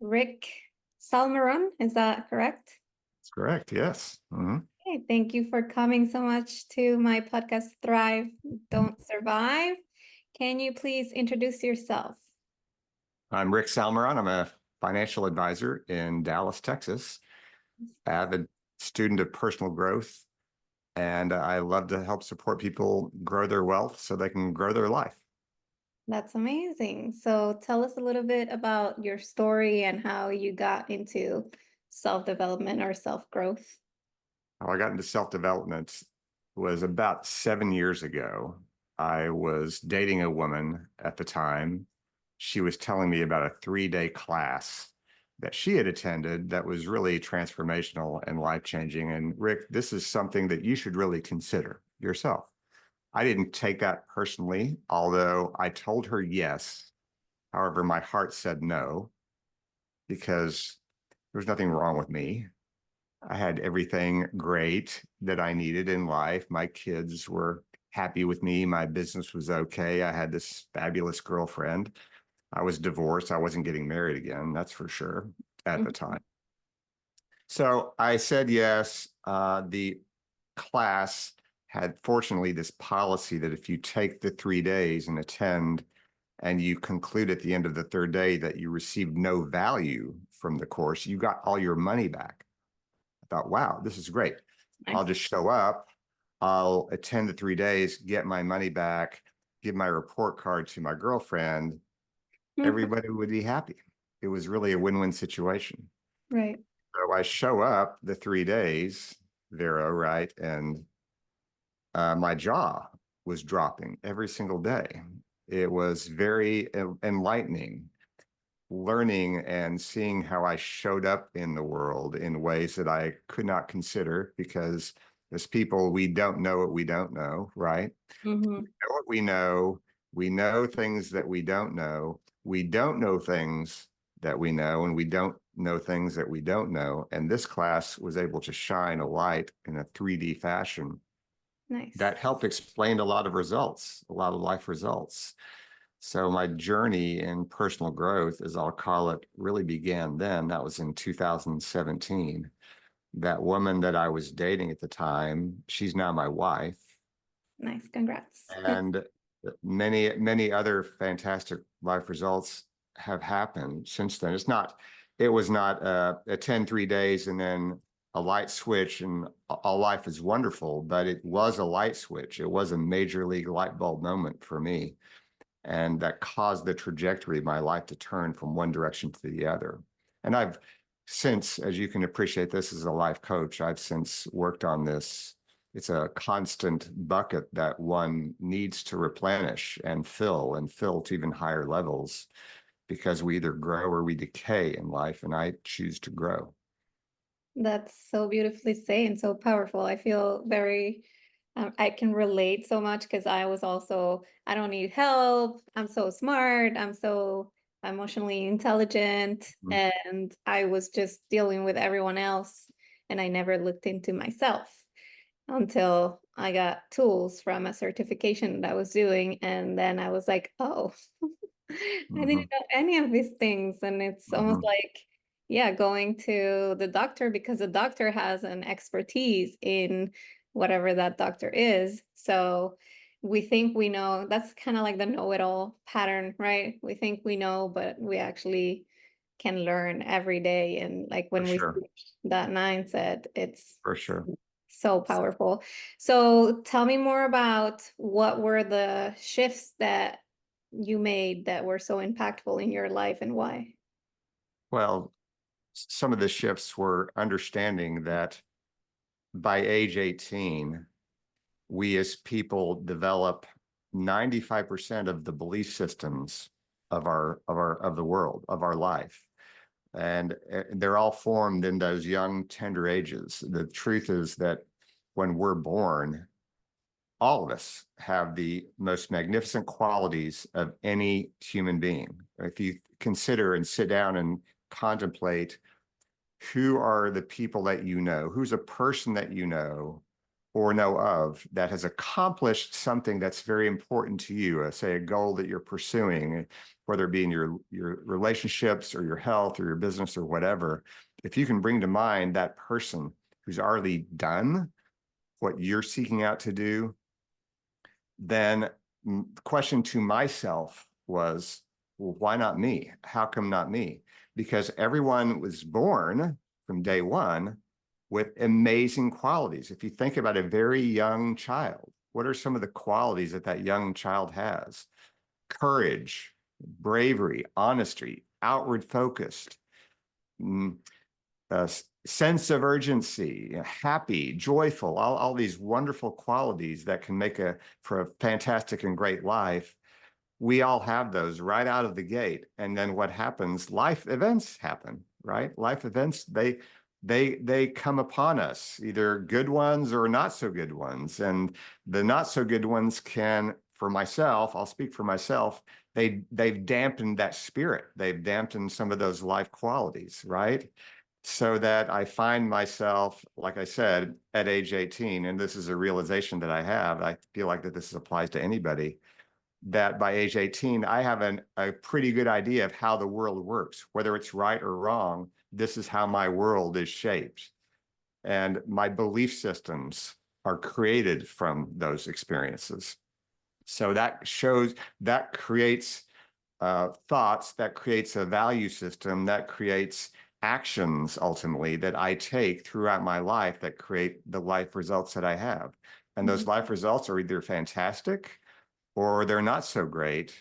Rick Salmeron. Is that correct? That's correct. Yes. Okay, thank you for coming so much to my podcast, Thrive, Don't Survive. Can you please introduce yourself? I'm Rick Salmeron. I'm a financial advisor in Dallas, Texas, avid student of personal growth, and I love to help support people grow their wealth so they can grow their life. That's amazing. So tell us a little bit about your story and how you got into self-development or self-growth. How I got into self-development was about 7 years ago. I was dating a woman at the time. She was telling me about a 3-day class that she had attended that was really transformational and life-changing. And Rick, this is something that you should really consider yourself. I didn't take that personally, although I told her yes. However, my heart said no because there was nothing wrong with me. I had everything great that I needed in life. My kids were happy with me. My business was okay. I had this fabulous girlfriend. I was divorced. I wasn't getting married again, that's for sure, at the Mhm. time. So I said yes. The class had, fortunately, this policy that if you take the 3 days and attend and you conclude at the end of the third day that you received no value from the course, you got all your money back. I thought, wow, this is great. I'll Nice. just show up. I'll attend the 3 days, get my money back, give my report card to my girlfriend. Everybody would be happy. It was really a win-win situation. Right. So I show up the 3 days, Vero, right? And my jaw was dropping every single day. It was very enlightening, learning and seeing how I showed up in the world in ways that I could not consider because as people, we don't know what we don't know, right? We Hmm. know what we know. We know things that we don't know. We don't know things that we know, and we don't know things that we don't know. And this class was able to shine a light in a 3D fashion Nice. that helped explain a lot of results, a lot of life results. So my journey in personal growth, as I'll call it, really began then. That was in 2017. That woman that I was dating at the time, she's now my wife, Nice. Congrats. and many other fantastic life results have happened since then. It was not attend 3 days and then a light switch and all life is wonderful, but it was a light switch. It was a major league light bulb moment for me. And that caused the trajectory of my life to turn from one direction to the other. And I've since, as you can appreciate this as a life coach, I've since worked on this. It's a constant bucket that one needs to replenish and fill to even higher levels because we either grow or we decay in life. And I choose to grow. That's so beautifully said and so powerful. I feel very, I can relate so much because I was also, I don't need help. I'm so smart. I'm so emotionally intelligent. Mhm. And I was just dealing with everyone else. And I never looked into myself until I got tools from a certification that I was doing. And then I was like, oh, I didn't Mhm. know any of these things. And it's almost Mhm. like, yeah, going to the doctor because the doctor has an expertise in whatever that doctor is. So we think we know. That's kind of like the know-it-all pattern, right? We think we know, but we actually can learn every day. And like For when we sure. switch that mindset, it's For sure. so powerful. So tell me more about what were the shifts that you made that were so impactful in your life and why? Well, some of the shifts were understanding that by age 18, we as people develop 95% of the belief systems of the world, of our life. And they're all formed in those young, tender ages. The truth is that when we're born, all of us have the most magnificent qualities of any human being. If you consider and sit down and contemplate who are the people that you know, who's a person that you know or know of that has accomplished something that's very important to you, say a goal that you're pursuing, whether it be in your relationships or your health or your business or whatever, if you can bring to mind that person who's already done what you're seeking out to do, then the question to myself was, well, why not me? How come not me? Because everyone was born from day one with amazing qualities. If you think about a very young child, what are some of the qualities that that young child has? Courage, bravery, honesty, outward focused, sense of urgency, happy, joyful, all these wonderful qualities that can make for a fantastic and great life. We all have those right out of the gate. And then what happens? Life events happen, right? Life events, they come upon us, either good ones or not so good ones. And the not so good ones can, for myself, I'll speak for myself, they've dampened that spirit. They've dampened some of those life qualities, right? So that I find myself, like I said, at age 18, and this is a realization that I have, I feel like that this applies to anybody, that by age 18, I have a pretty good idea of how the world works, whether it's right or wrong. This is how my world is shaped. And my belief systems are created from those experiences. So that creates thoughts, that creates a value system, that creates actions ultimately that I take throughout my life that create the life results that I have. And those life results are either fantastic or they're not so great.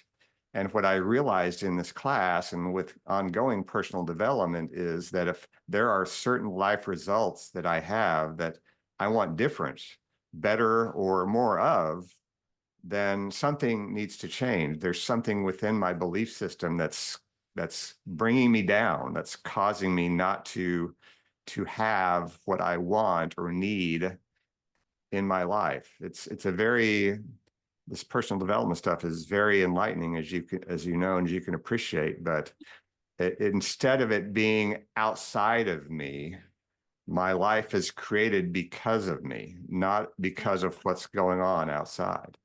And what I realized in this class and with ongoing personal development is that if there are certain life results that I have that I want different, better, or more of, then something needs to change. There's something within my belief system that's bringing me down, that's causing me not to have what I want or need in my life. It's a very this personal development stuff is very enlightening, as you know and as you can appreciate. But instead of it being outside of me, my life is created because of me, not because of what's going on outside.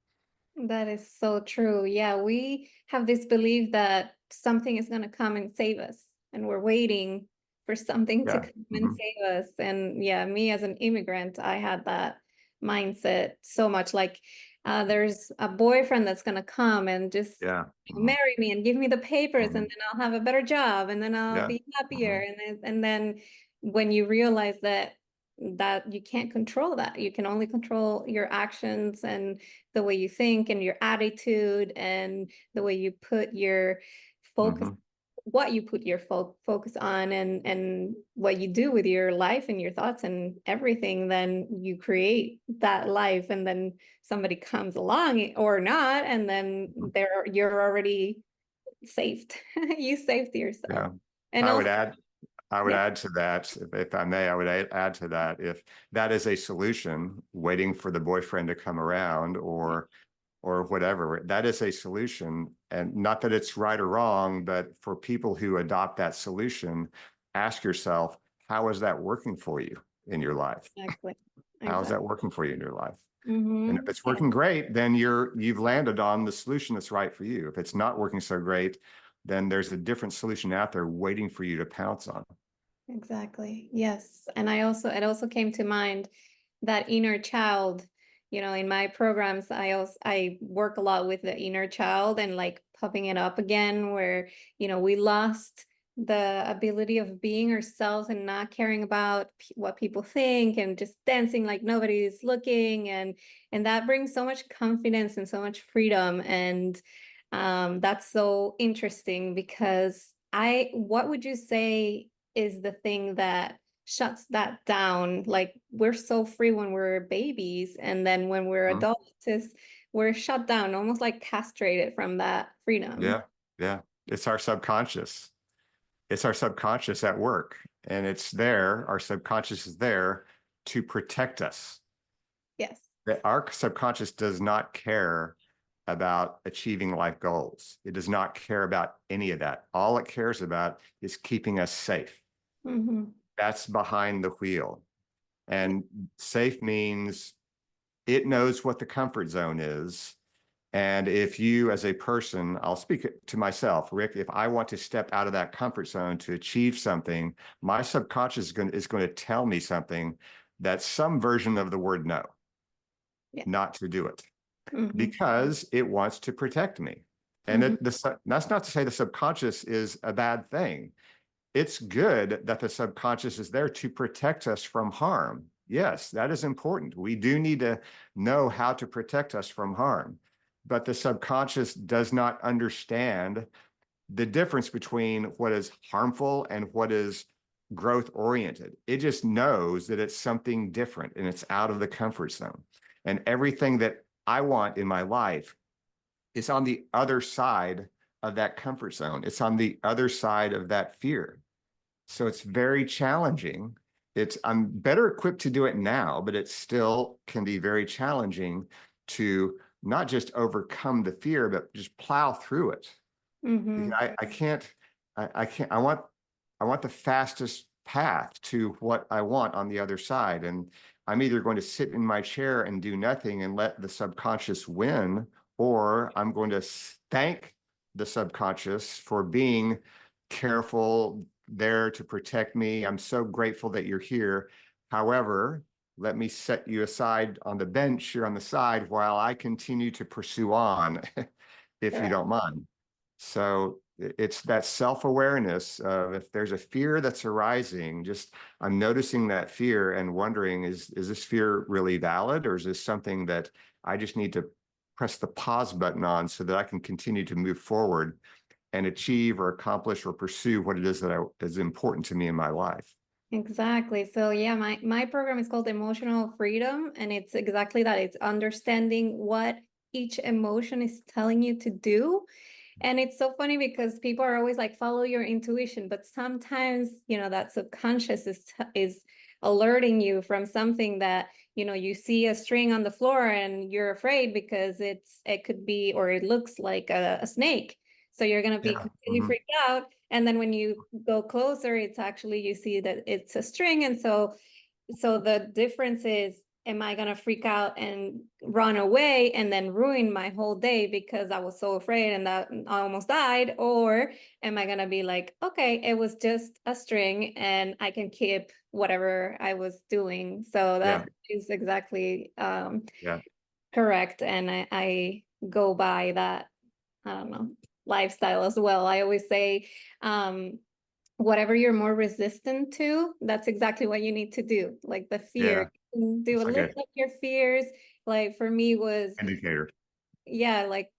That is so true. Yeah, we have this belief that something is going to come and save us, and we're waiting for something to Yeah. come and save us. And yeah, me as an immigrant, I had that mindset so much. Like, there's a boyfriend that's going to come and just Yeah. marry me and give me the papers, and Mhm. then I'll have a better job, and then I'll Yeah. be happier. Mhm. And then when you realize that you can't control that, you can only control your actions and the way you think and your attitude and the way you put your focus, Mhm. what you put your focus on, and what you do with your life and your thoughts and everything, then you create that life. And then somebody comes along or not, and then you're already saved. You saved yourself. Yeah. And I would also, add I would yeah, add to that, if I may, I would add to that, if that is a solution, waiting for the boyfriend to come around or whatever, that is a solution. And not that it's right or wrong, but for people who adopt that solution, ask yourself, how is that working for you in your life? exactly. How is Exactly. that working for you in your life? And if Mm-hmm. it's Yeah, working great, then you've landed on the solution that's right for you. If it's not working so great, then there's a different solution out there waiting for you to pounce on. exactly. Yes. And it also came to mind that inner child. In my programs, I work a lot with the inner child and like popping it up again, where, we lost the ability of being ourselves and not caring about what people think and just dancing like nobody's looking. And that brings so much confidence and so much freedom. And that's so interesting because what would you say is the thing that shuts that down? Like, we're so free when we're babies, and then when we're Mhm. adults, we're shut down, almost like castrated from that freedom. Yeah, yeah. It's our subconscious. It's our subconscious at work, and it's there. Our subconscious is there to protect us. Yes. That our subconscious does not care about achieving life goals. It does not care about any of that. All it cares about is keeping us safe. Hmm. That's behind the wheel. Yeah. And safe means It knows what the comfort zone is. And if you, as a person, I'll speak to myself, Rick, if I want to step out of that comfort zone to achieve something, my subconscious is going to tell me something that's some version of the word no, Yeah. not to do it, Hmm. because it wants to protect me. And Hmm. that's not to say the subconscious is a bad thing. It's good that the subconscious is there to protect us from harm. Yes, that is important. We do need to know how to protect us from harm. But the subconscious does not understand the difference between what is harmful and what is growth oriented. It just knows that it's something different and it's out of the comfort zone. And everything that I want in my life is on the other side of that comfort zone. It's on the other side of that fear. So it's very challenging. I'm better equipped to do it now, but it still can be very challenging to not just overcome the fear, but just plow through it. Because Hmm. I can't, I can't, I want the fastest path to what I want on the other side. And I'm either going to sit in my chair and do nothing and let the subconscious win, or I'm going to thank the subconscious for being careful, there to protect me. I'm so grateful that you're here. However, let me set you aside on the bench here on the side while I continue to pursue on, if you Correct. don't mind. So it's that self-awareness of, if there's a fear that's arising, just I'm noticing that fear and wondering, is this fear really valid, or is this something that I just need to press the pause button on so that I can continue to move forward and achieve or accomplish or pursue what it is that is important to me in my life. Exactly. So yeah, my program is called Emotional Freedom, and it's exactly that. It's understanding what each emotion is telling you to do. And it's so funny because people are always like, follow your intuition, but sometimes, that subconscious is alerting you from something that, you see a string on the floor and you're afraid because it could be, or it looks like a snake. So you're going to be Yeah. completely freaked out. And then when you go closer, it's actually, you see that it's a string. And so the difference is, am I going to freak out and run away and then ruin my whole day because I was so afraid and that I almost died? Or am I going to be like, okay, it was just a string and I can keep whatever I was doing. So Yeah. that is exactly Yeah. correct. And I go by that, I don't know, lifestyle as well. I always say, whatever you're more resistant to, that's exactly what you need to do. Like the fear, Yeah. you can do a It's like list an of your fears. Like for me was, indicator. yeah, like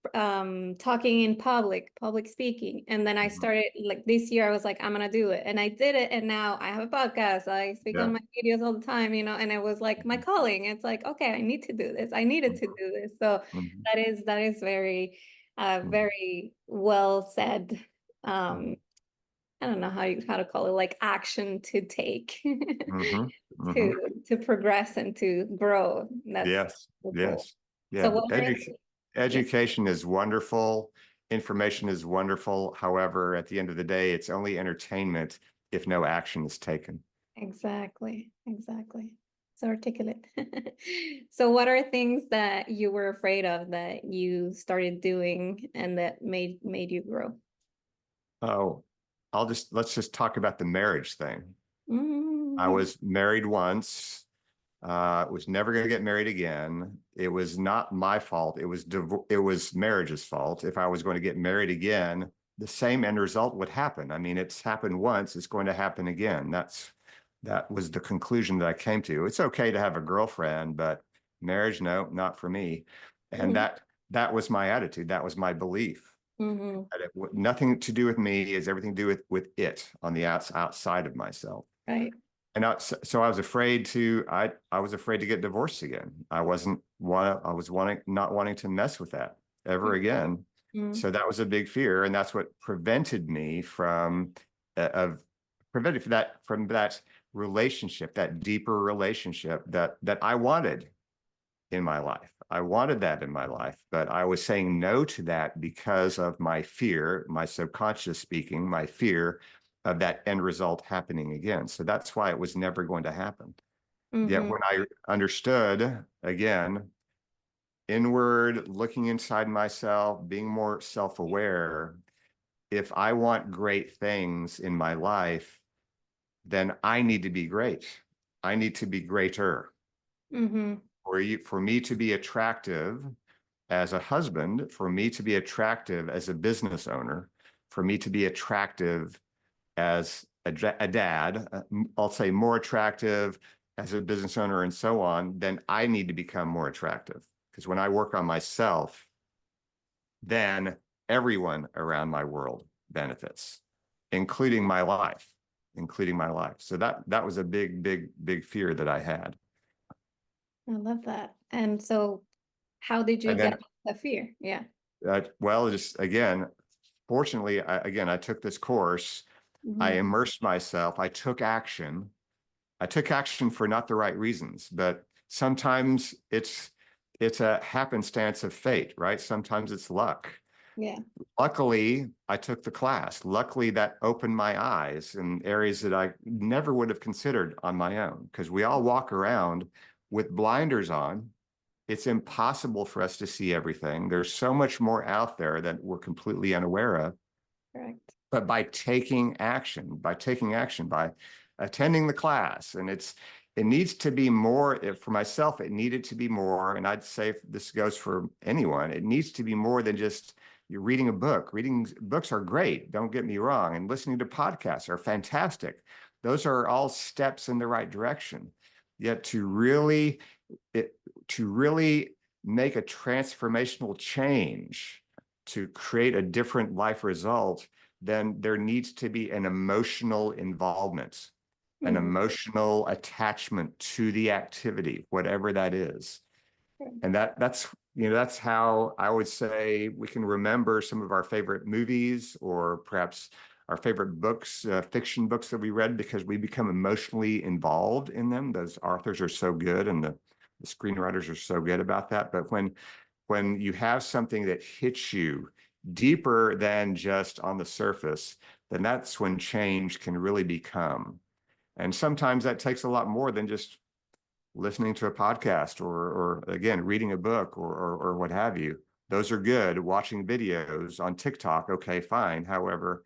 talking in public speaking. And then I Mhm. started, like this year I was like, I'm gonna do it. And I did it. And now I have a podcast. I speak Yeah. on my videos all the time, and it was like my Mhm. calling. It's like, okay, I need to do this. I needed to do this. So Mhm. that is very Mhm. very well said. Mhm. I don't know how to call it, like action to take Mhm. to Mhm. to progress and to grow. That's Yes. so cool. Yes. So Yeah. what are yeah, Education is wonderful. Information is wonderful. However, at the end of the day, it's only entertainment if no action is taken. exactly. So articulate. So what are things that you were afraid of that you started doing and that made you grow? Oh, let's just talk about the marriage thing. I Yeah. was married once. Was never going to get married again. It was not my fault. It was marriage's fault. If I was going to get married again, the same end result would happen. I mean, it's happened once, it's going to happen again. That was the conclusion that I came to. It's okay to have a girlfriend, but marriage, no, not for me. And Mhm. that was my attitude. That was my belief. Mhm. That nothing to do with me, is everything to do with it on the outside of myself. Right. And so I was afraid I was afraid to get divorced again. I was not wanting to mess with that ever again. Mhm. So that was a big fear, and that's what prevented me from of prevented from that relationship, that deeper relationship that I wanted in my life. I wanted that in my life, but I was saying no to that because of my fear, my subconscious speaking, my fear of that end result happening again. So that's why it was never going to happen. Yet Mhm. when I understood again, inward, looking inside myself, being more self-aware. If I want great things in my life, then I need to be great. I need to be greater. Mm-hmm. For me to be attractive as a husband, for me to be attractive as a business owner, for me to be attractive as a dad, I'll say more attractive as a business owner and so on, then I need to become more attractive. Because when I work on myself, then everyone around my world benefits, including my life, including my life. So that was a big, big, big fear that I had. I love that. And so how did you And get then, out of the fear? Yeah. well, just again, fortunately, I took this course. I Mm-hmm. immersed myself. I took action. I took action for not the right reasons, but sometimes it's a happenstance of fate, right? Sometimes it's luck. Yeah. Luckily, I took the class. Luckily, that opened my eyes in areas that I never would have considered on my own, because we all walk around with blinders on. It's impossible for us to see everything. There's so much more out there that we're completely unaware of. Correct. But by attending the class, and it needs to be more. For myself, it needed to be more, and I'd say if this goes for anyone, it needs to be more than just you're reading a book. Reading books are great, don't get me wrong, and listening to podcasts are fantastic. Those are all steps in the right direction. Yet it, to really make a transformational change, to create a different life result, then there needs to be an emotional involvement, an Mm-hmm. emotional attachment to the activity, whatever that is. And that's how I would say we can remember some of our favorite movies, or perhaps our favorite books, fiction books that we read, because we become emotionally involved in them. Those authors are so good, and the screenwriters are so good about that. But when you have something that hits you deeper than just on the surface, then that's when change can really become. And sometimes that takes a lot more than just listening to a podcast, or again, reading a book, or what have you. Those are good. Watching videos on TikTok, okay, fine. However,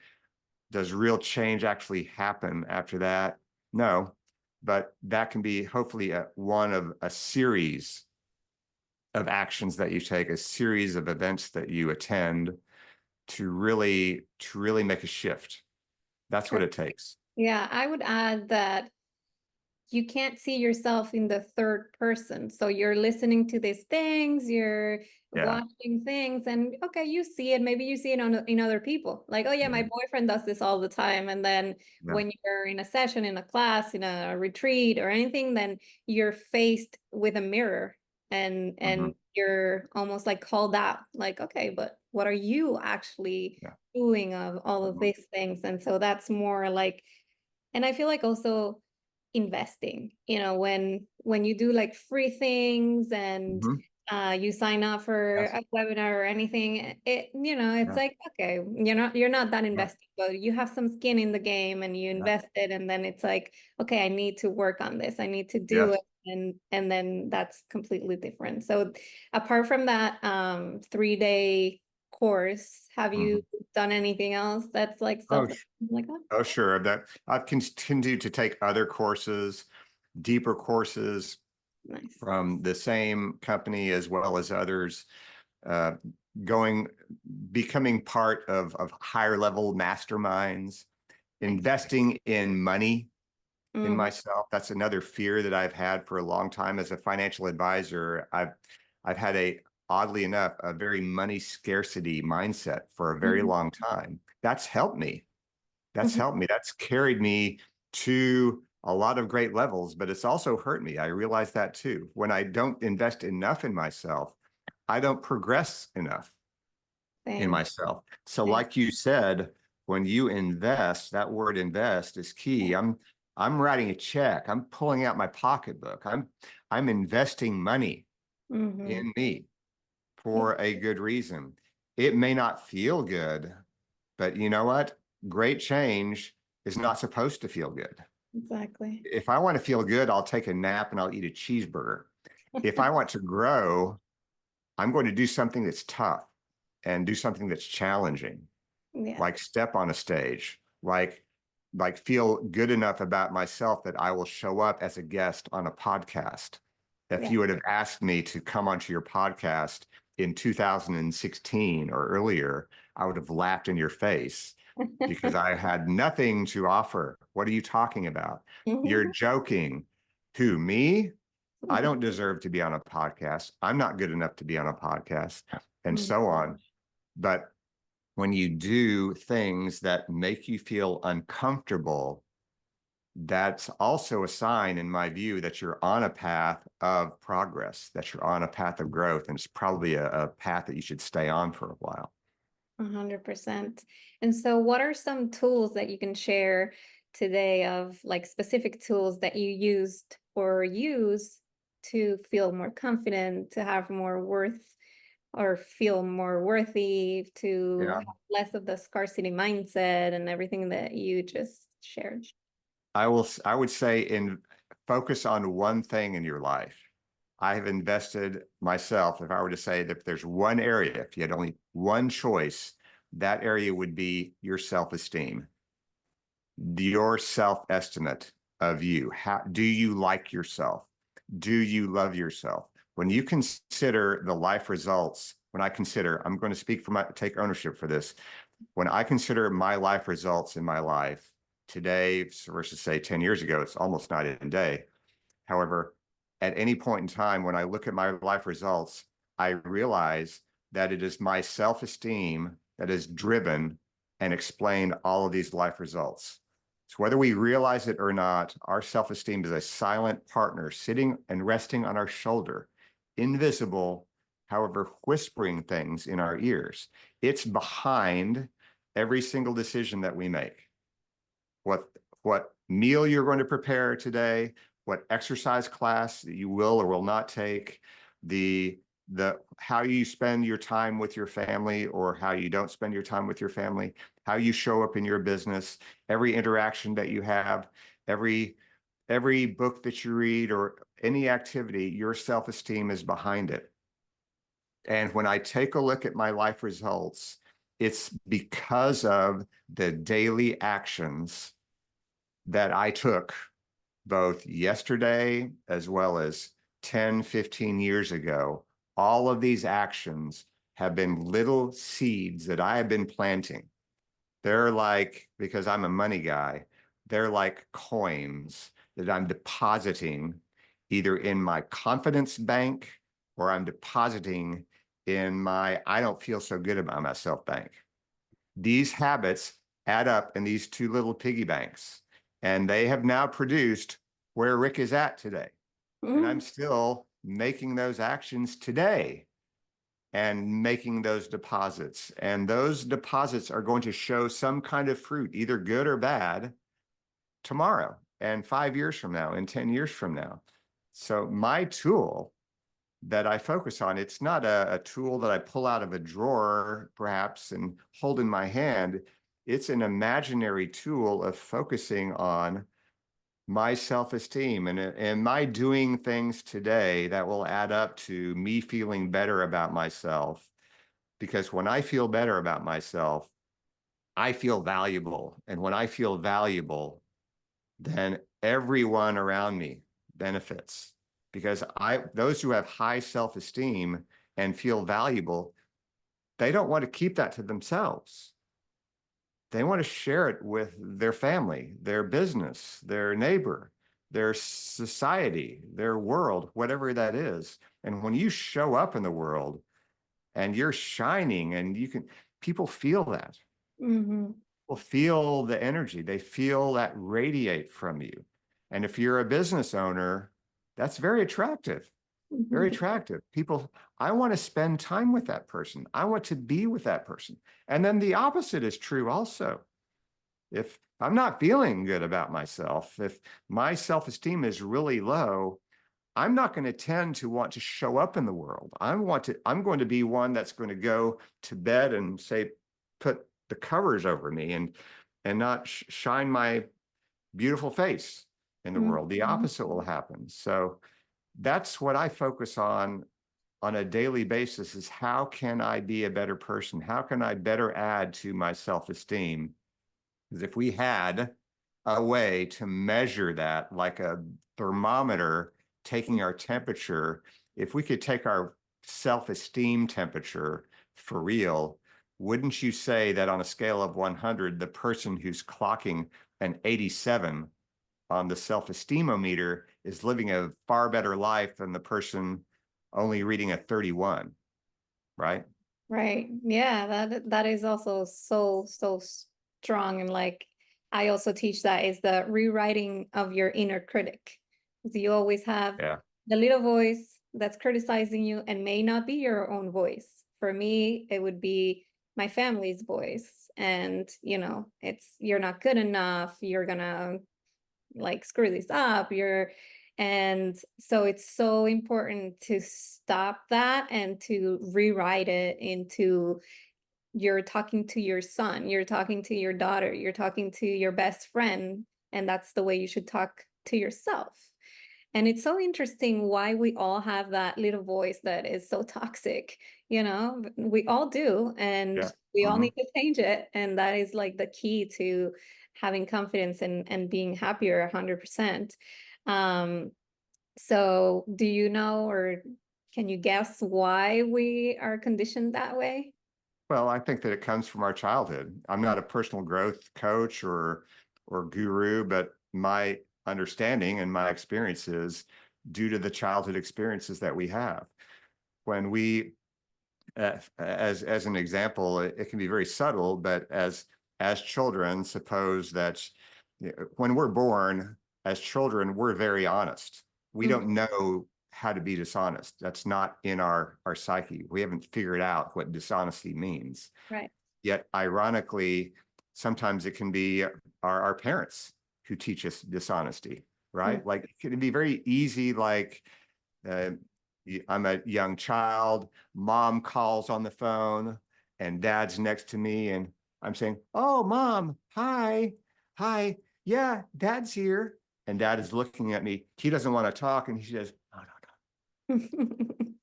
does real change actually happen after that? No, but that can be hopefully one of a series of actions that you take, a series of events that you attend to really make a shift. That's what Correct. it takes. Yeah, I would add that you can't see yourself in the third person. So you're listening to these things, you're Yeah. watching things, and okay, you see it. Maybe you see it in other people. Like, oh yeah, my Mhm. boyfriend does this all the time. And then Yeah. when you're in a session, in a class, in a retreat or anything, then you're faced with a mirror, and Hmm. you're almost like called out. Like, okay, but what are you actually Yeah. doing of all of Hmm. these things? And so that's more like, and I feel like also investing, when you do like free things, and Hmm. you sign up for Yes. a webinar or anything, it's Yeah. like, okay, you're not that Yeah. invested, but you have some skin in the game and you Yeah. invested, and then it's like, okay, I need to work on this, I need to do Yes. it. And then that's completely different. So apart from that 3-day course, have you Hmm. done anything else that's like Oh, self like that? oh, sure. That I've continued to take other courses, deeper courses Nice. from the same company as well as others, uh, going, becoming part of higher level masterminds, Nice. investing in money in Mm-hmm. myself. That's another fear that I've had for a long time as a financial advisor. I've had oddly enough, a very money scarcity mindset for a very Mm-hmm. long time. That's helped me. That's Mm-hmm. helped me. That's carried me to a lot of great levels, but it's also hurt me. I realize that too. When I don't invest enough in myself, I don't progress enough in Same. myself. So, Same. like you said, when you invest, that word invest is key. I'm writing a check. I'm pulling out my pocketbook. I'm investing money Mm-hmm. in me Yeah, for a good reason. It may not feel good, but you know what? Great change is not supposed to feel good. exactly. If I want to feel good, I'll take a nap and I'll eat a cheeseburger. If I want to grow, I'm going to do something that's tough and do something that's challenging, Yes. like step on a stage, like feel good enough about myself that I will show up as a guest on a podcast. If Yeah. you would have asked me to come onto your podcast in 2016 or earlier, I would have laughed in your face because I had nothing to offer. What are you talking about? You're Mhm. joking. Who, me? I don't deserve to be on a podcast. I'm not good enough to be on a podcast, and Mhm. so on. But when you do things that make you feel uncomfortable, that's also a sign, in my view, that you're on a path of progress, that you're on a path of growth. And it's probably a path that you should stay on for a while. 100%. And so what are some tools that you can share today of like specific tools that you used or use to feel more confident, to have more worth or feel more worthy, to Yeah. have less of the scarcity mindset and everything that you just shared? I would say focus on one thing in your life. I have invested myself, if I were to say that if there's one area, if you had only one choice, that area would be your self-esteem, your self-estimate of you. How do you like yourself? Do you love yourself? When you consider the life results, when I consider, I'm going to speak for take ownership for this. When I consider my life results in my life today versus say 10 years ago, it's almost night and day. However, at any point in time, when I look at my life results, I realize that it is my self-esteem that has driven and explained all of these life results. So whether we realize it or not, our self-esteem is a silent partner sitting and resting on our shoulder, invisible, however, whispering things in our ears. It's behind every single decision that we make. What meal you're going to prepare today, what exercise class that you will or will not take, the how you spend your time with your family or how you don't spend your time with your family, how you show up in your business, every interaction that you have, every book that you read or any activity, your self-esteem is behind it. And when I take a look at my life results, it's because of the daily actions that I took both yesterday as well as 10, 15 years ago. All of these actions have been little seeds that I have been planting. They're like, because I'm a money guy, they're like coins that I'm depositing either in my confidence bank or I'm depositing in my I don't feel so good about myself bank. These habits add up in these two little piggy banks, and they have now produced where Rick is at today. And I'm Mhm. still making those actions today and making those deposits. And those deposits are going to show some kind of fruit, either good or bad, tomorrow and 5 years from now and 10 years from now. So my tool that I focus on, it's not a tool that I pull out of a drawer, perhaps, and hold in my hand. It's an imaginary tool of focusing on my self-esteem and am I doing things today that will add up to me feeling better about myself? Because when I feel better about myself, I feel valuable. And when I feel valuable, then everyone around me benefits. Because those who have high self-esteem and feel valuable, they don't want to keep that to themselves. They want to share it with their family, their business, their neighbor, their society, their world, whatever that is. And when you show up in the world and you're shining and people feel that. Mhm. People feel the energy. They feel that radiate from you. And if you're a business owner, that's very attractive. Very Mhm. attractive. People, I want to spend time with that person. I want to be with that person. And then the opposite is true also. If I'm not feeling good about myself, if my self-esteem is really low, I'm not going to tend to want to show up in the world. I'm going to be one that's going to go to bed and say, put the covers over me and not shine my beautiful face in the world. The Mhm. opposite will happen. So that's what I focus on on a daily basis is how can I be a better person? How can I better add to my self-esteem? Because if we had a way to measure that, like a thermometer taking our temperature, if we could take our self-esteem temperature for real, wouldn't you say that on a scale of 100, the person who's clocking an 87 on the self-esteemometer is living a far better life than the person only reading a 31, right? Right. Yeah, that is also so strong. And like I also teach that is the rewriting of your inner critic. So you always have Yeah. the little voice that's criticizing you and may not be your own voice. For me, it would be my family's voice. And it's you're not good enough, you're gonna like screw this up, and so it's so important to stop that and to rewrite it into you're talking to your son, you're talking to your daughter, you're talking to your best friend, and that's the way you should talk to yourself. And it's so interesting why we all have that little voice that is so toxic. We all do, and Yeah. we all Mm-hmm. need to change it. And that is like the key to having confidence and being happier 100%. Um, so do you know, or can you guess why we are conditioned that way? Well, I think that it comes from our childhood. I'm not a personal growth coach or guru, but my understanding and my experience is due to the childhood experiences that we have. When we, as an example, it can be very subtle, but as children, suppose that when we're born as children, we're very honest. We Mhm. don't know how to be dishonest. That's not in our psyche. We haven't figured out what dishonesty means. Right. Yet, ironically, sometimes it can be our parents who teach us dishonesty, Mhm. right? Like it can be very easy, like uh, I'm a young child, mom calls on the phone, and dad's next to me, and I'm saying, "Oh, mom, hi, hi, yeah, dad's here." And dad is looking at me. He doesn't want to talk, and he says, "No, no, no."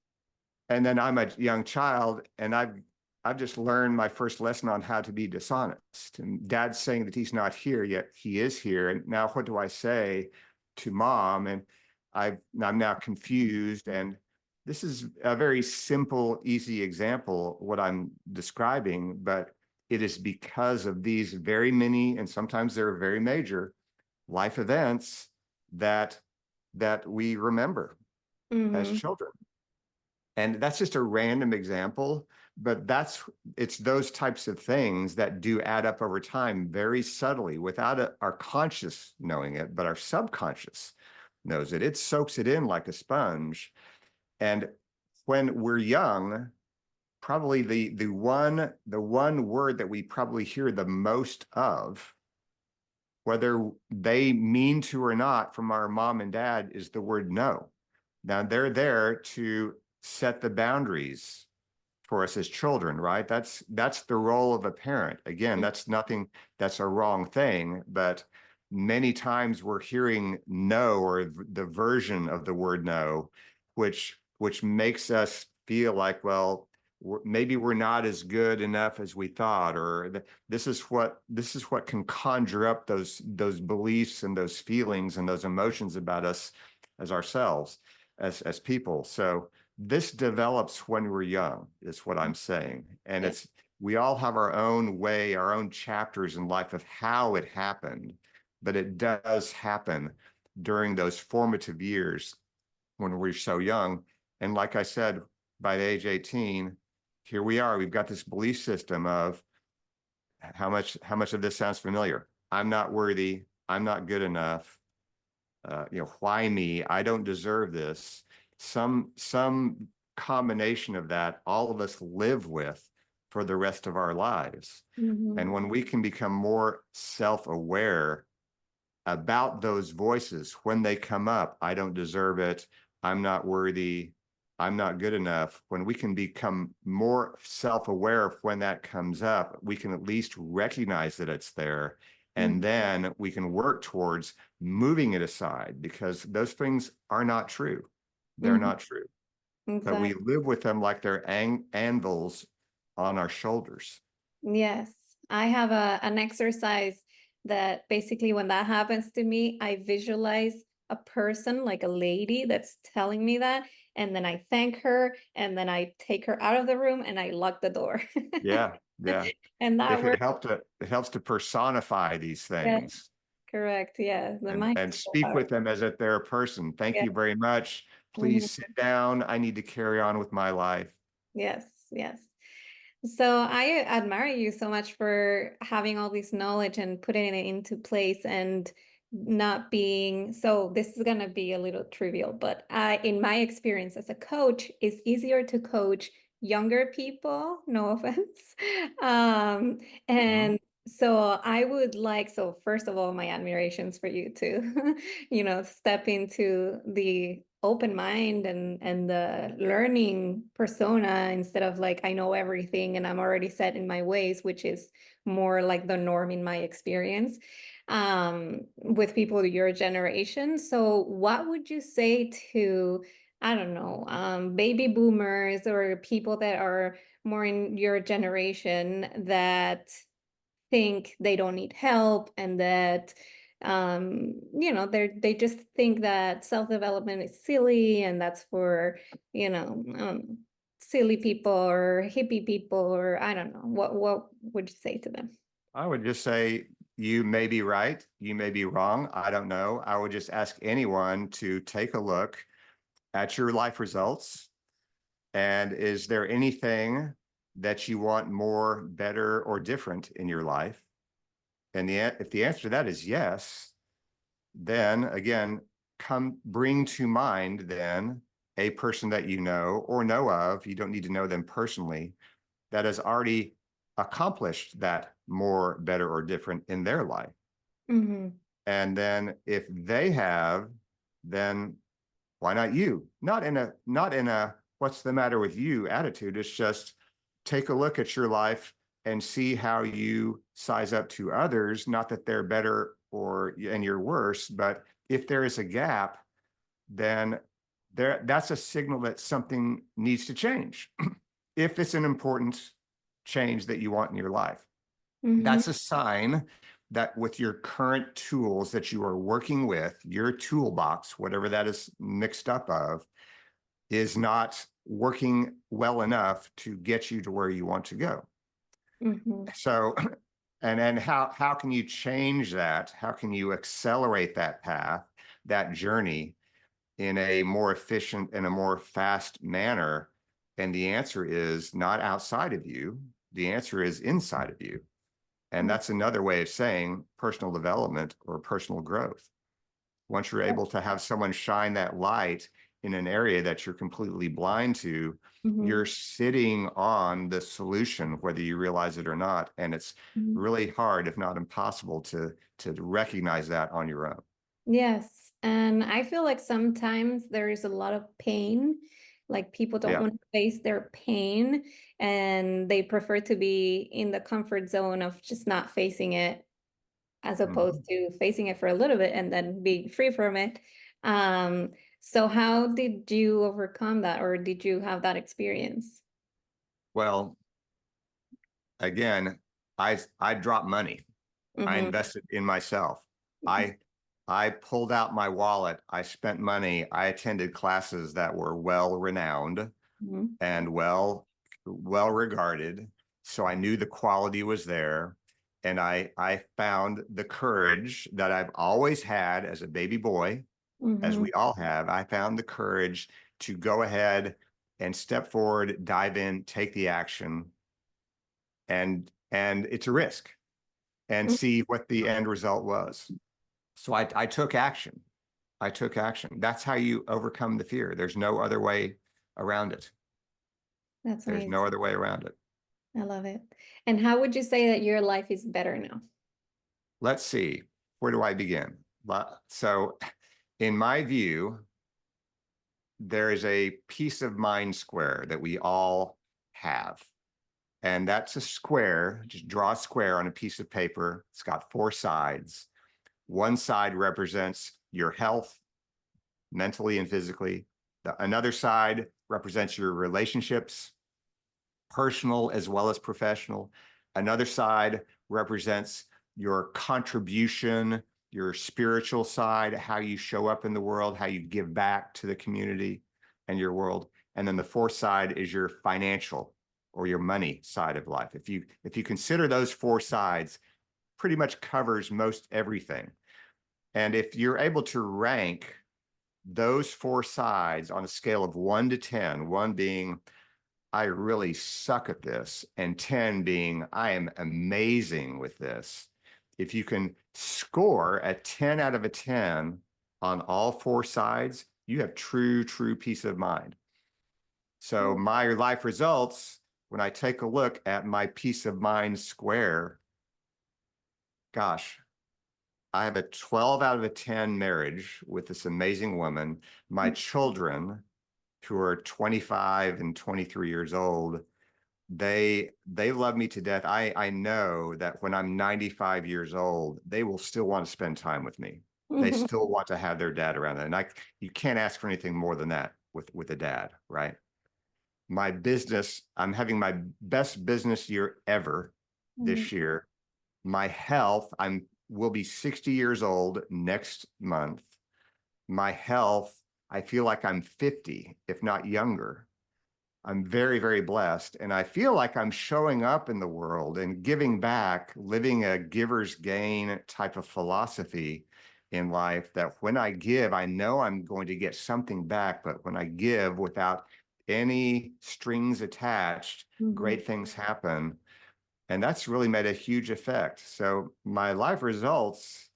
And then I'm a young child, and I've just learned my first lesson on how to be dishonest. And dad's saying that he's not here, yet he is here. And now what do I say to mom? And I'm now confused. And this is a very simple, easy example, what I'm describing, but it is because of these very many, and sometimes they're very major life events that we remember as Mhm. children. And that's just a random example, but it's those types of things that do add up over time very subtly without our conscious knowing it, but our subconscious knows it. It soaks it in like a sponge. And when we're young, probably the one word that we probably hear the most of, whether they mean to or not, from our mom and dad, is the word no. Now they're there to set the boundaries for us as children, right? That's the role of a parent. Again, that's nothing, that's a wrong thing, but many times we're hearing no, or the version of the word no, which makes us feel like, well, maybe we're not as good enough as we thought, or this is what can conjure up those beliefs and those feelings and those emotions about us as ourselves, as people. So this develops when we're young, is what I'm saying. And Yeah. we all have our own way, our own chapters in life of how it happened, but it does happen during those formative years when we're so young. And like I said, by the age 18, here we are. We've got this belief system of how much of this sounds familiar. I'm not worthy. I'm not good enough. Why me? I don't deserve this. Some combination of that, all of us live with for the rest of our lives. Mhm. And when we can become more self-aware about those voices when they come up, I don't deserve it, I'm not worthy, I'm not good enough. When we can become more self-aware of when that comes up, we can at least recognize that it's there. And Mhm. then we can work towards moving it aside, because those things are not true. They're Mhm. not true. but we exactly. live with them like they're anvils on our shoulders. Yes, I have an exercise that basically when that happens to me, I visualize a person like a lady that's telling me that, and then I thank her, and then I take her out of the room and I lock the door. Yeah, yeah. And that If it works. helped to, it helps to personify these Yeah, things correct. Yeah, the mind and is so speak with powerful. them as if they're a person. Thank Yeah. you very much. Please Mhm. sit down. I need to carry on with my life. Yes, yes. So I admire you so much for having all this knowledge and putting it into place and not being so this is going to be a little trivial, but in my experience as a coach, it's easier to coach younger people, no offense. Um, Mhm. and so I would like, so first of all, my admirations for you to, step into the open mind and the learning persona instead of like I know everything and I'm already set in my ways, which is more like the norm in my experience with people your generation. So what would you say to, I don't know, baby boomers or people that are more in your generation that think they don't need help and that they just think that self-development is silly and that's for silly people or hippie people or I don't know what would you say to them? I would just say you may be right. You may be wrong. I don't know. I would just ask anyone to take a look at your life results. And is there anything that you want more, better, or different in your life? And if the answer to that is yes, then again, come bring to mind then a person that you know or know of, you don't need to know them personally, that has already accomplished that more, better, or different in their life. Mm-hmm. And then if they have, then why not you? Not in a what's the matter with you attitude. It's just take a look at your life and see how you size up to others. Not that they're better or and you're worse, but if there is a gap, then that's a signal that something needs to change. If it's an important change that you want in your life, Mm-hmm. that's a sign that with your current tools that you are working with, your toolbox, whatever that is mixed up of, is not working well enough to get you to where you want to go. Mm-hmm. So, and then how can you change that? How can you accelerate that path, that journey in a more efficient and a more fast manner? And the answer is not outside of you. The answer is inside of you. And that's another way of saying personal development or personal growth. Once you're able to have someone shine that light in an area that you're completely blind to, Mm-hmm. you're sitting on the solution, whether you realize it or not. And it's really hard, if not impossible, to recognize that on your own. Yes, and I feel like sometimes there is a lot of pain, like people don't Yeah. want to face their pain and they prefer to be in the comfort zone of just not facing it as opposed Mhm. to facing it for a little bit and then being free from it. Um, so how did you overcome that or did you have that experience? Well, again, I dropped money. I Mm-hmm. invested in myself. I I pulled out my wallet. I spent money. I attended classes that were well renowned Mm-hmm. and well regarded. So I knew the quality was there. And I found the courage that I've always had as a baby boy, as Mm-hmm. we all have. I found the courage to go ahead and step forward, dive in, take the action, and it's a risk and see what the end result was. So I took action. I took action. That's how you overcome the fear. There's no other way around it. That's There's amazing. no other way around it. I love it. And how would you say that your life is better now? Let's see. Where do I begin? So, in my view, there is a peace of mind square that we all have. And that's a square. Just draw a square on a piece of paper. It's got four sides. One side represents your health, mentally and physically. Another side represents your relationships, personal as well as professional. Another side represents your contribution, your spiritual side, how you show up in the world, how you give back to the community and your world. And then the fourth side is your financial or your money side of life. If you consider those four sides, pretty much covers most everything. And if you're able to rank those four sides on a scale of 1 to 10, 1 being I really suck at this, and 10 being I am amazing with this. If you can score a 10 out of a 10 on all four sides, you have true peace of mind. So my life results, when I take a look at my peace of mind square, gosh, I have a 12 out of a 10 marriage with this amazing woman. My children, who are 25 and 23 years old, they love me to death. I know that when I'm 95 years old, they will still want to spend time with me. They Mhm. still want to have their dad around. And you can't ask for anything more than that with a dad, right? My business, I'm having my best business year ever Mhm. this year. My health, I'm will be 60 years old next month. My health, I feel like I'm 50, if not younger. I'm very blessed. And I feel like I'm showing up in the world and giving back, living a giver's gain type of philosophy in life that when I give, I know I'm going to get something back. But when I give without any strings attached, Mhm. great things happen. And that's really made a huge effect. So my life results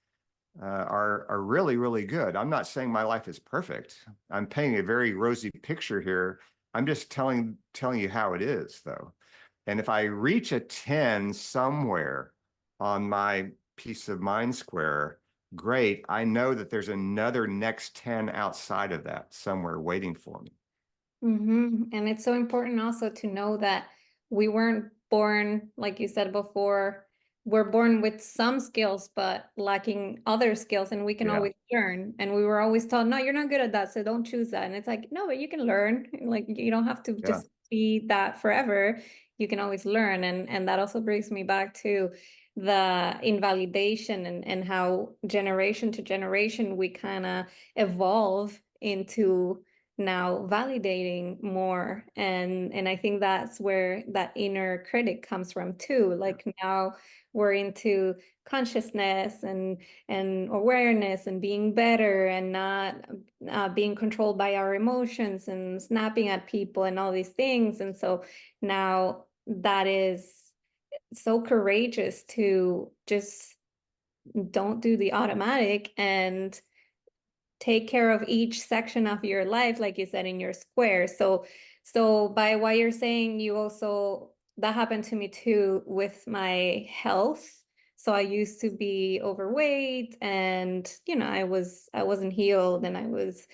are really good. I'm not saying my life is perfect. I'm painting a very rosy picture here. I'm just telling you how it is, though. And if I reach a 10 somewhere on my peace of mind square, great. I know that there's another next 10 outside of that somewhere waiting for me. And it's so important also to know that we weren't born, like you said before, we're born with some skills, but lacking other skills, and we can Yeah, always learn. And we were always told, no, you're not good at that, so don't choose that. And it's like, no, but you can learn. Like you don't have to yeah. just be that forever. You can always learn. And that also brings me back to the invalidation and how generation to generation we kind of evolve into now validating more, and I think that's where that inner critic comes from too. Like now we're into consciousness and awareness and being better and not being controlled by our emotions and snapping at people and all these things. And so now that is so courageous to just don't do the automatic and take care of each section of your life, like you said, in your square. So by what you're saying, you also that happened to me too with my health. So I used to be overweight, and I wasn't healed, and I was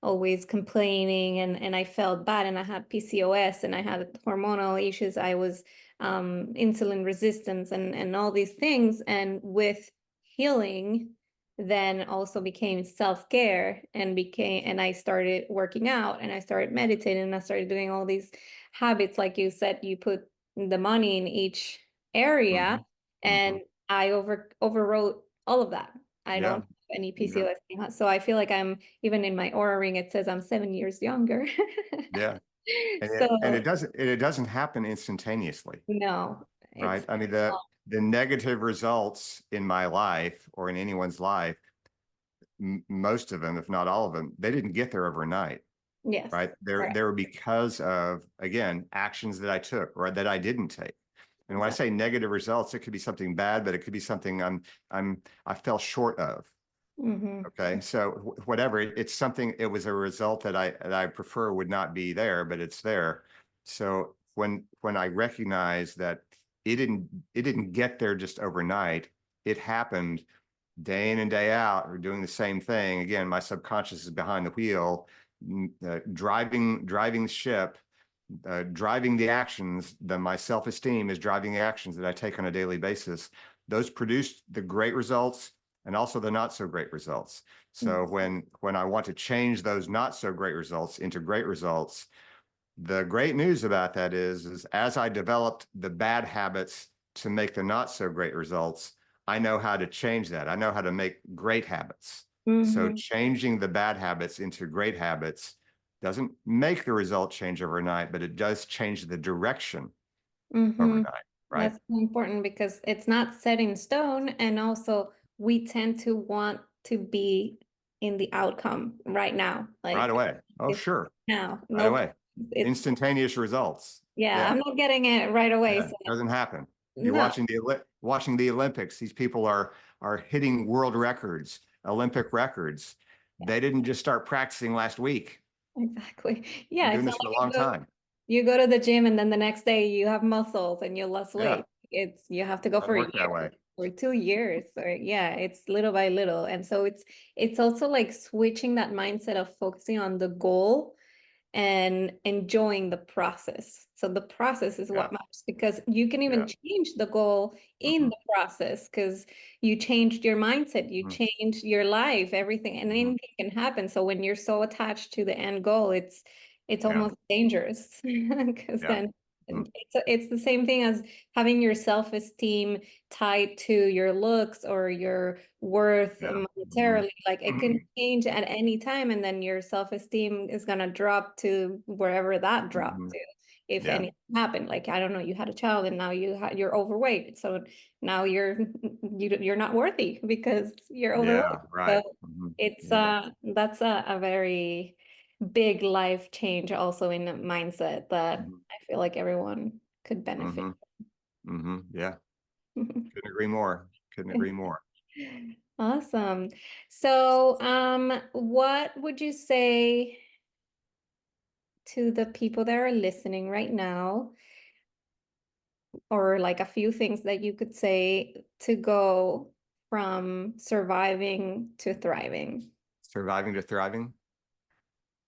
always complaining, and I felt bad, and I had PCOS, and I had hormonal issues. I was insulin resistance and all these things. And with healing then also became self-care and I started working out and I started meditating and I started doing all these habits. Like you said, you put the money in each area, Hmm. Hmm. and I overwrote all of that. I don't Yeah, have any yeah, PCOS. So I feel like I'm even in my Aura ring, it says I'm 7 years younger. yeah. And So it doesn't happen instantaneously. no, Right. it's I mean, the negative results in my life or in anyone's life, most of them, if not all of them, they didn't get there overnight. yes, Right. correct, They were because of, again, actions that I took or that I didn't take. And when I exactly. say negative results, it could be something bad, but it could be something I fell short of. Hmm. Okay. So whatever, it's something, it was a result that I prefer would not be there, but it's there. So when I recognize that it didn't get there just overnight, it happened day in and day out. We're doing the same thing. Again, my subconscious is behind the wheel, driving the ship, driving the actions. Then my self-esteem is driving the actions that I take on a daily basis. Those produce the great results and also the not so great results. So when I want to change those not so great results into great results, The great news about that is as I developed the bad habits to make the not so great results, I know how to change that. I know how to make great habits. So Mm-hmm. changing the bad habits into great habits doesn't make the result change overnight, but it does change the direction Mm-hmm. overnight, right? That's so important because it's not set in stone, and also we tend to want to be in the outcome right now. Right Like away. Oh, it's sure. now. Right Nope. away. It's Instantaneous results. yeah, Yeah. I'm not getting it right away. Yeah, So doesn't happen. You're no, watching the Olympics. These people are hitting world records, Olympic records. They didn't just start practicing last week. exactly. Been Yeah, doing it's this not for a like long time. you go to the gym and then the next day you have muscles and you lost Yeah, weight. It's you have to go doesn't for a work that year way. or 2 years, or yeah, it's little by little. And so it's also like switching that mindset of focusing on the goal and enjoying the process. So the process is Yeah, what matters, because you can even yeah. change the goal in Hmm. the process because you changed your mindset, you Hmm. changed your life, everything, and Hmm. anything can happen. So when you're so attached to the end goal, it's Yeah, almost dangerous because yeah. then Hmm. it's the same thing as having your self-esteem tied to your looks or your worth Yeah. Hmm. monetarily. Like it can Hmm. change at any time, and then your self-esteem is gonna drop to wherever that dropped Hmm. to. If Yeah, anything happened, like I don't know, you had a child and now you're overweight, so now you're not worthy because you're yeah, overweight. right. So Hmm. it's Yeah. that's a very big life change also in the mindset that Hmm. I feel like everyone could benefit. Hmm. Hmm. Yeah. Couldn't agree more. Couldn't agree more. Awesome. So, what would you say to the people that are listening right now, or like a few things that you could say to go from surviving to thriving? Surviving to thriving.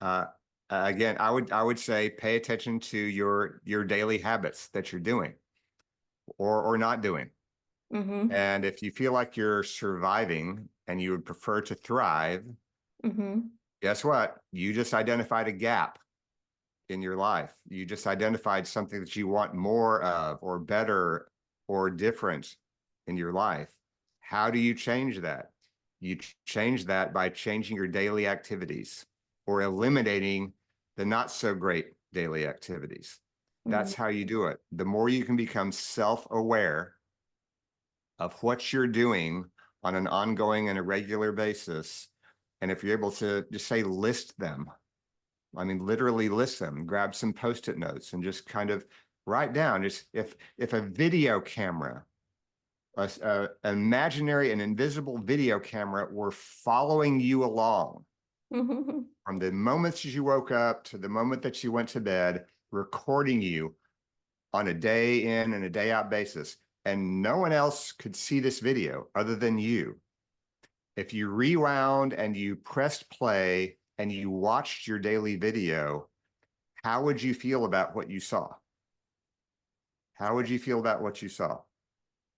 Uh, again, I would say pay attention to your daily habits that you're doing or not doing. Mm-hmm. And if you feel like you're surviving and you would prefer to thrive, Mm-hmm. guess what? You just identified a gap in your life. You just identified something that you want more of or better or different in your life. How do you change that? You change that by changing your daily activities or eliminating the not so great daily activities. Mm-hmm. That's how you do it. The more you can become self-aware of what you're doing on an ongoing and a regular basis, and if you're able to just say list them, I mean, literally list them, grab some post-it notes and just kind of write down just if a video camera, an imaginary and invisible video camera were following you along Mm-hmm. from the moments you woke up to the moment that you went to bed, recording you on a day in and a day out basis, and no one else could see this video other than you. If you rewound and you pressed play and you watched your daily video, how would you feel about what you saw? How would you feel about what you saw?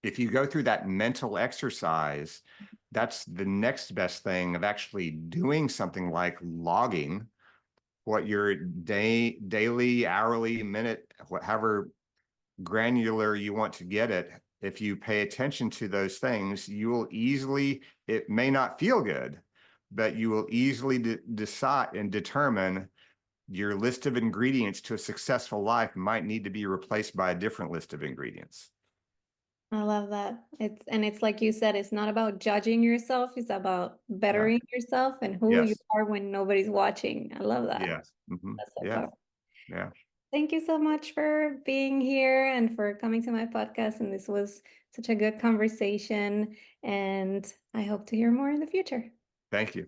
If you go through that mental exercise, that's the next best thing of actually doing something like logging what your daily, hourly, minute, however granular you want to get it. If you pay attention to those things, you will easily, it may not feel good, but you will easily decide and determine your list of ingredients to a successful life might need to be replaced by a different list of ingredients. I love that. It's like you said, it's not about judging yourself, it's about Yeah. bettering yourself and who you Yes. are when nobody's watching. I love that. Yes. Hmm. That's so Yeah. powerful. Yeah. Thank you so much for being here and for coming to my podcast. And this was such a good conversation. And I hope to hear more in the future. Thank you.